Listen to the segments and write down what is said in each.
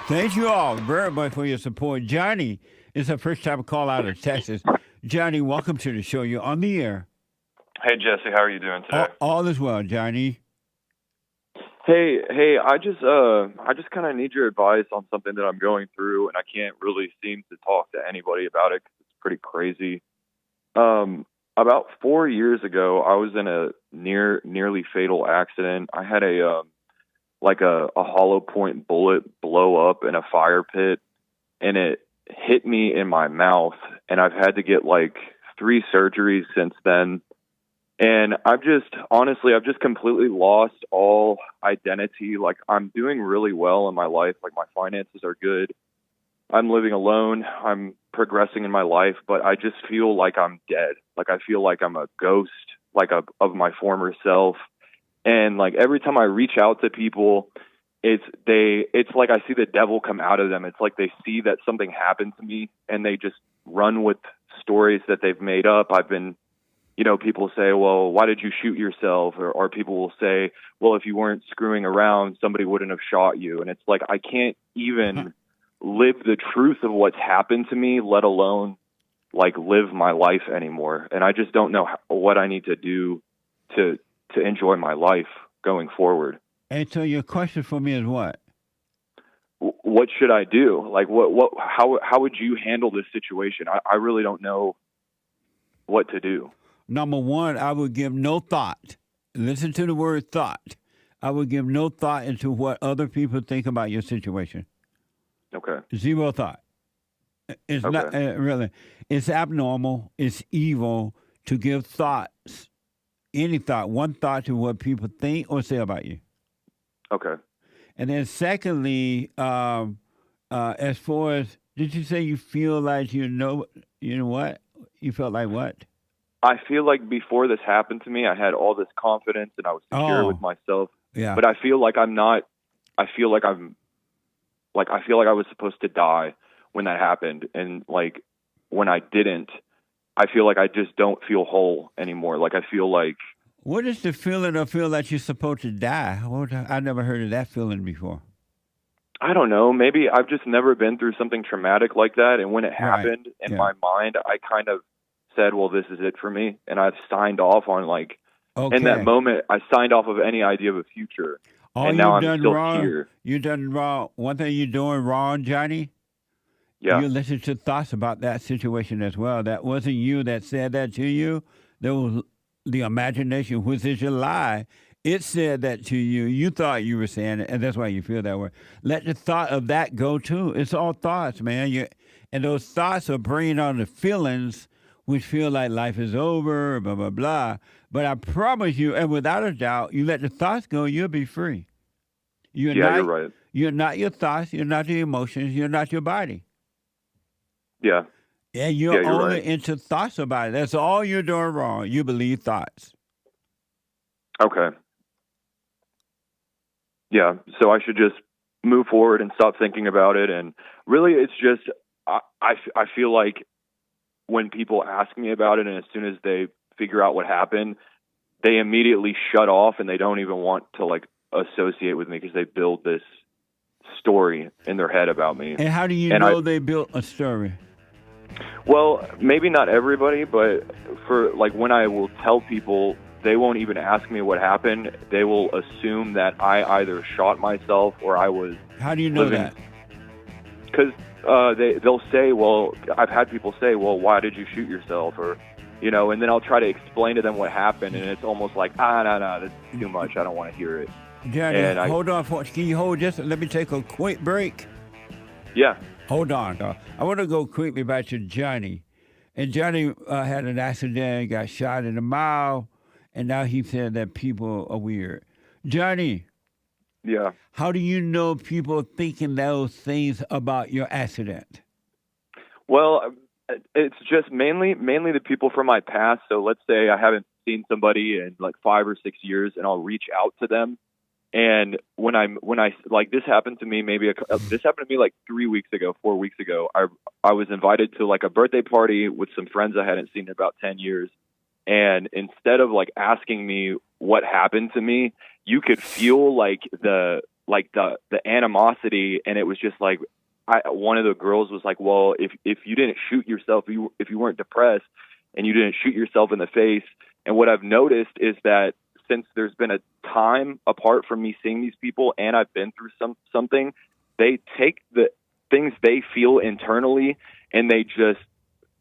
Thank you all very much for your support. Johnny is the first time call out of Texas. Johnny, welcome to the show. You're on the air. Hey Jesse, how are you doing today? All is well, Johnny. Hey, I just kind of need your advice on something that I'm going through, and I can't really seem to talk to anybody about it 'cause it's pretty crazy. About 4 years ago, I was in a nearly fatal accident. I had a hollow point bullet blow up in a fire pit, and it hit me in my mouth, and I've had to get like 3 surgeries since then. And I've just completely lost all identity. Like, I'm doing really well in my life. Like, my finances are good. I'm living alone. I'm progressing in my life, but I just feel like I'm dead. Like, I feel like I'm a ghost, of my former self. And like every time I reach out to people, it's like I see the devil come out of them. It's like they see that something happened to me and they just run with stories that they've made up. People say, well, why did you shoot yourself? Or people will say, well, if you weren't screwing around, somebody wouldn't have shot you. And it's like, I can't even live the truth of what's happened to me, let alone like live my life anymore. And I just don't know what I need to do to enjoy my life going forward. And so your question for me is what? What should I do? Like, how would you handle this situation? I really don't know what to do. Number one, I would give no thought. Listen to the word thought. I would give no thought into what other people think about your situation. Okay. Zero thought. It's Okay. not really. It's abnormal. It's evil to give thoughts, any thought, one thought to what people think or say about you. Okay. And then secondly, as far as, did you say you feel like you know what? You felt like what? I feel like before this happened to me, I had all this confidence and I was secure with myself. Yeah. But I feel like I'm not. I feel like I was supposed to die when that happened, and like when I didn't, I feel like I just don't feel whole anymore. Like I feel like. What is the feeling of feel like you're supposed to die? I never heard of that feeling before. I don't know. Maybe I've just never been through something traumatic like that, and when it happened in my mind, I kind of said, well, this is it for me. And I've signed off on in that moment, I signed off of any idea of a future. And now I'm still here. You done wrong. One thing you're doing wrong, Johnny, yeah. You listen to thoughts about that situation as well. That wasn't you that said that to you. There was the imagination, which is your lie. It said that to you. You thought you were saying it, and that's why you feel that way. Let the thought of that go too. It's all thoughts, man. And those thoughts are bringing on the feelings which feel like life is over, blah, blah, blah. But I promise you, and without a doubt, you let the thoughts go, you'll be free. You're right. You're not your thoughts. You're not your emotions. You're not your body. Yeah. And you're only into thoughts about it. That's all you're doing wrong. You believe thoughts. Okay. Yeah. So I should just move forward and stop thinking about it. And really, it's just, I feel like when people ask me about it, and as soon as they figure out what happened, they immediately shut off and they don't even want to associate with me because they build this story in their head about me. And how do you know they built a story? Well, maybe not everybody, but for when I will tell people, they won't even ask me what happened. They will assume that I either shot myself or I was. How do you know that? Because they'll say, well, I've had people say, well, why did you shoot yourself? Or, and then I'll try to explain to them what happened. And it's almost like, no, that's too much. I don't want to hear it. Johnny, hold on. Can you hold just, let me take a quick break. Yeah. Hold on. I want to go quickly back to Johnny. And Johnny had an accident, got shot in the mouth, and now he said that people are weird. Johnny. Yeah. How do you know people are thinking those things about your accident? Well, it's just mainly the people from my past. So let's say I haven't seen somebody in 5 or 6 years, and I'll reach out to them. And when I this happened to me this happened to me 3 weeks ago, 4 weeks ago. I was invited to a birthday party with some friends I hadn't seen in about 10 years. And instead of asking me what happened to me, you could feel the like the animosity, and it was just like one of the girls was like, well, if you didn't shoot yourself, if you weren't depressed and you didn't shoot yourself in the face. And what I've noticed is that since there's been a time apart from me seeing these people and I've been through something, they take the things they feel internally and they just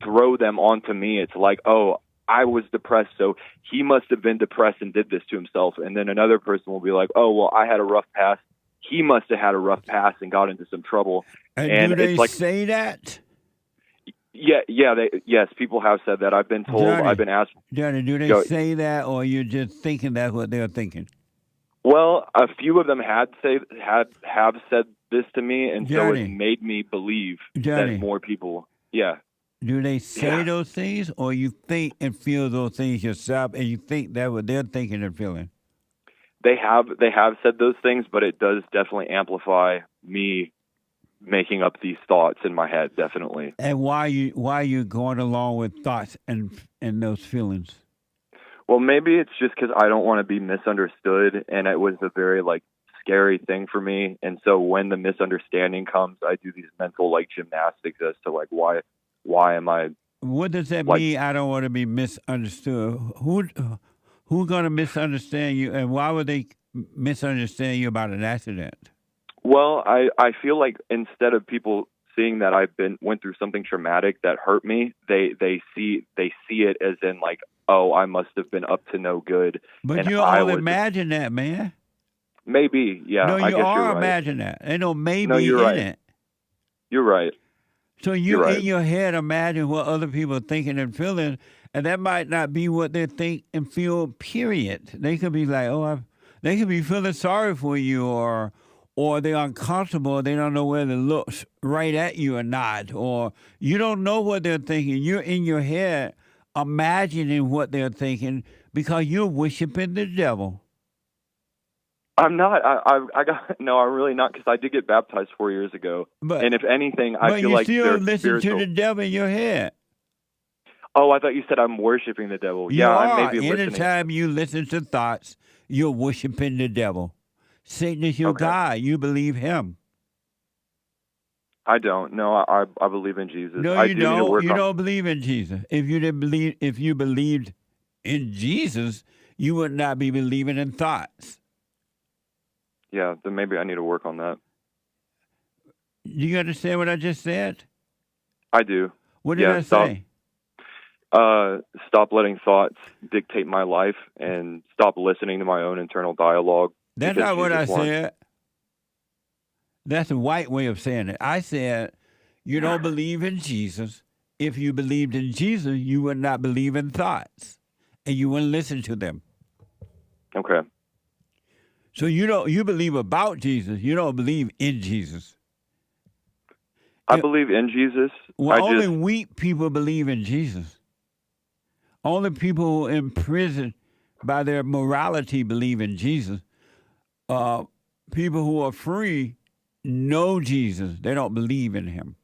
throw them onto me. It's like, oh, I was depressed, so he must have been depressed and did this to himself. And then another person will be like, oh, well, I had a rough past. He must have had a rough past and got into some trouble. And do they say that? Yeah, yes, people have said that. I've been told, Johnny, I've been asked. Johnny, do they say that, or you're just thinking that's what they're thinking? Well, a few of them have said this to me, and Johnny, so it made me believe Johnny, that more people, yeah. Do they say those things, or you think and feel those things yourself, and you think that's what they're thinking and feeling? They have said those things, but it does definitely amplify me making up these thoughts in my head, definitely. And why are you going along with thoughts and those feelings? Well, maybe it's just because I don't want to be misunderstood, and it was a very scary thing for me. And so when the misunderstanding comes, I do these mental gymnastics as to why am I? What does that mean? I don't want to be misunderstood. Who's going to misunderstand you, and why would they misunderstand you about an accident? Well, I feel like instead of people seeing that went through something traumatic that hurt me, they see it as in oh, I must have been up to no good. But you all imagine that, man. Maybe, yeah. No, I guess are you're right. Imagine that. Ain't no maybe no, you're right. in it. You're right. So you in your head imagine what other people are thinking and feeling, and that might not be what they think and feel, period. They could be like, they could be feeling sorry for you, or they're uncomfortable. They don't know whether to look right at you or not, or you don't know what they're thinking. You're in your head imagining what they're thinking because you're worshiping the devil. I'm not. I'm really not, because I did get baptized 4 years ago. And if anything, I feel like you still listen to the devil in your head. Oh, I thought you said I'm worshiping the devil. You are. I may be listening. Anytime you listen to thoughts, you're worshiping the devil. Satan is your God. You believe him. I don't. No, I believe in Jesus. No, you don't. You don't believe in Jesus. If you believed in Jesus, you would not be believing in thoughts. Yeah, then maybe I need to work on that. Do you understand what I just said? I do. What did I say? Stop letting thoughts dictate my life and stop listening to my own internal dialogue. That's not what I said. That's a white way of saying it. I said, you don't believe in Jesus. If you believed in Jesus, you would not believe in thoughts, and you wouldn't listen to them. Okay. So you believe about Jesus. You don't believe in Jesus. I believe in Jesus. Well, only weak people believe in Jesus. Only people who are in prison by their morality believe in Jesus. People who are free know Jesus. They don't believe in him.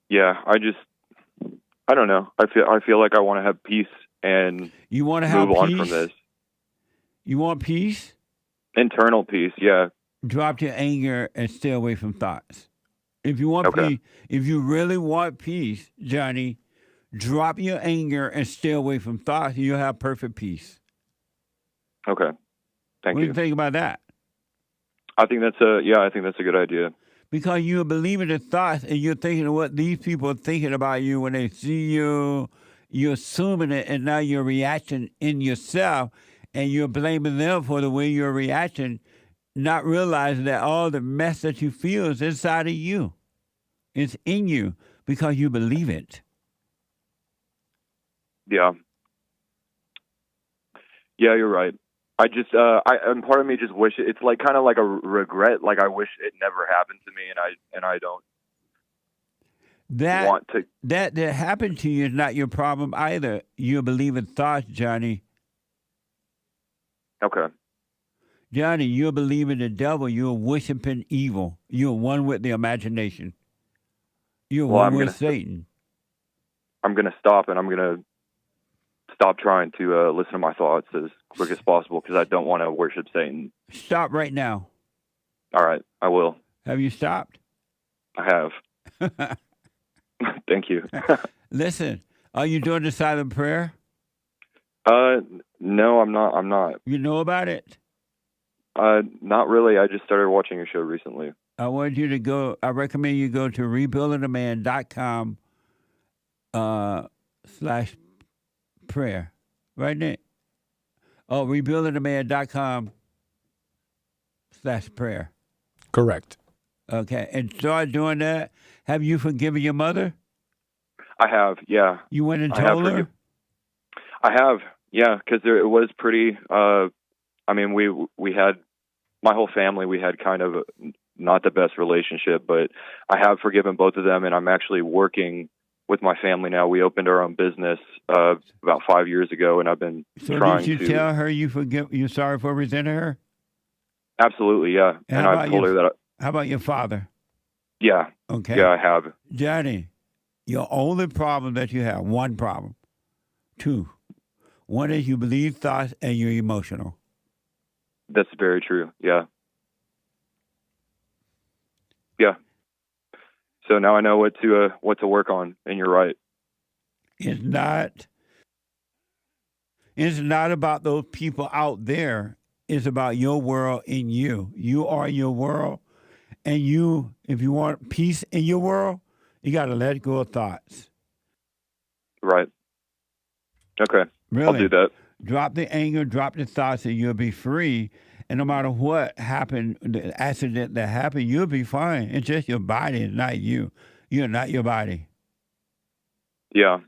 Yeah, I don't know. I feel like I want to have peace and you want to have move peace? on from this. You want peace? Internal peace, yeah. Drop your anger and stay away from thoughts. If you want peace, if you really want peace, Johnny, drop your anger and stay away from thoughts, and you'll have perfect peace. Okay. Thank you. What do you think about that? I think that's a good idea. Because you're believing the thoughts and you're thinking of what these people are thinking about you when they see you. You're assuming it, and now you're reacting in yourself, and you're blaming them for the way you're reacting, not realizing that all the mess that you feel is inside of you. It's in you because you believe it. Yeah. Yeah, you're right. I just, and part of me just wish it's kind of like a regret. Like I wish it never happened to me, and I don't want to. That happened to you is not your problem either. You believe in thoughts, Johnny. Okay. Johnny, you're believing the devil. You're worshiping evil. You're one with the imagination. You're one with Satan. I'm going to stop, and I'm going to stop trying to listen to my thoughts, as quick as possible because I don't want to worship Satan. Stop right now. All right, I will. Have you stopped? I have. Thank you. Listen, are you doing the silent prayer? No, I'm not. I'm not. You know about it? Not really. I just started watching your show recently. I want you to go. I recommend you go to rebuildingaman.com /prayer. Right there. Oh, rebuildingaman.com /prayer. Correct. Okay. And start doing that. Have you forgiven your mother? I have. Yeah. You went and I have told her? I have. Yeah, because it was pretty. I mean, we had my whole family. We had kind of not the best relationship, but I have forgiven both of them, and I'm actually working with my family now. We opened our own business about 5 years ago, and I've been trying to. Did you tell her you're sorry for resenting her? Absolutely, yeah. And I've told her that. How about your father? Yeah. Okay. Yeah, I have. Johnny, your only problem that you have, one problem. Two. One is you believe thoughts and you're emotional. That's very true. Yeah. Yeah. So now I know what to work on, and you're right. It's not about those people out there. It's about your world in you. You are your world. And if you want peace in your world, you got to let go of thoughts. Right. Okay. Really? I'll do that. Drop the anger, drop the thoughts, and you'll be free. And no matter what happened, the accident that happened, you'll be fine. It's just your body, it's not you. You're not your body. Yeah.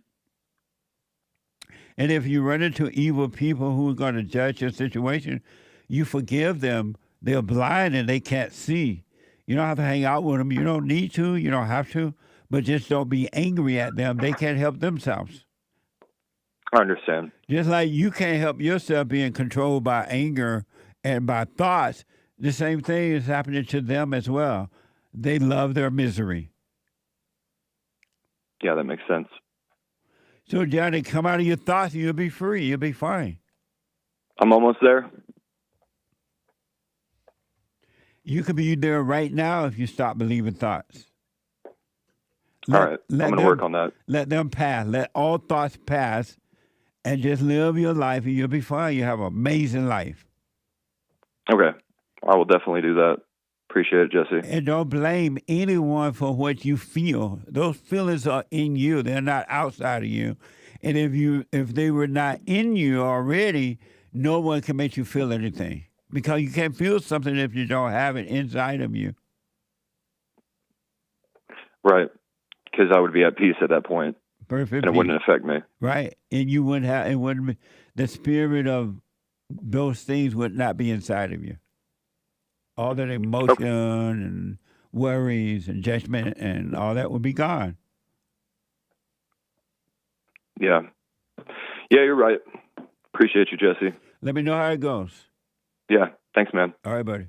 And if you run into evil people who are going to judge your situation, you forgive them. They're blind and they can't see. You don't have to hang out with them. You don't need to. You don't have to. But just don't be angry at them. They can't help themselves. I understand. Just like you can't help yourself being controlled by anger and by thoughts, the same thing is happening to them as well. They love their misery. Yeah, that makes sense. So, Johnny, come out of your thoughts and you'll be free. You'll be fine. I'm almost there. You could be there right now if you stop believing thoughts. All right. I'm going to work on that. Let them pass. Let all thoughts pass and just live your life and you'll be fine. You have an amazing life. Okay. I will definitely do that. Appreciate it, Jesse. And don't blame anyone for what you feel. Those feelings are in you. They're not outside of you. And if they were not in you already, no one can make you feel anything. Because you can't feel something if you don't have it inside of you. Right. Because I would be at peace at that point. Perfect. And it wouldn't affect me. Right. And you wouldn't have, the spirit of those things would not be inside of you. All that emotion and worries and judgment and all that would be gone. Yeah. Yeah, you're right. Appreciate you, Jesse. Let me know how it goes. Yeah. Thanks, man. All right, buddy.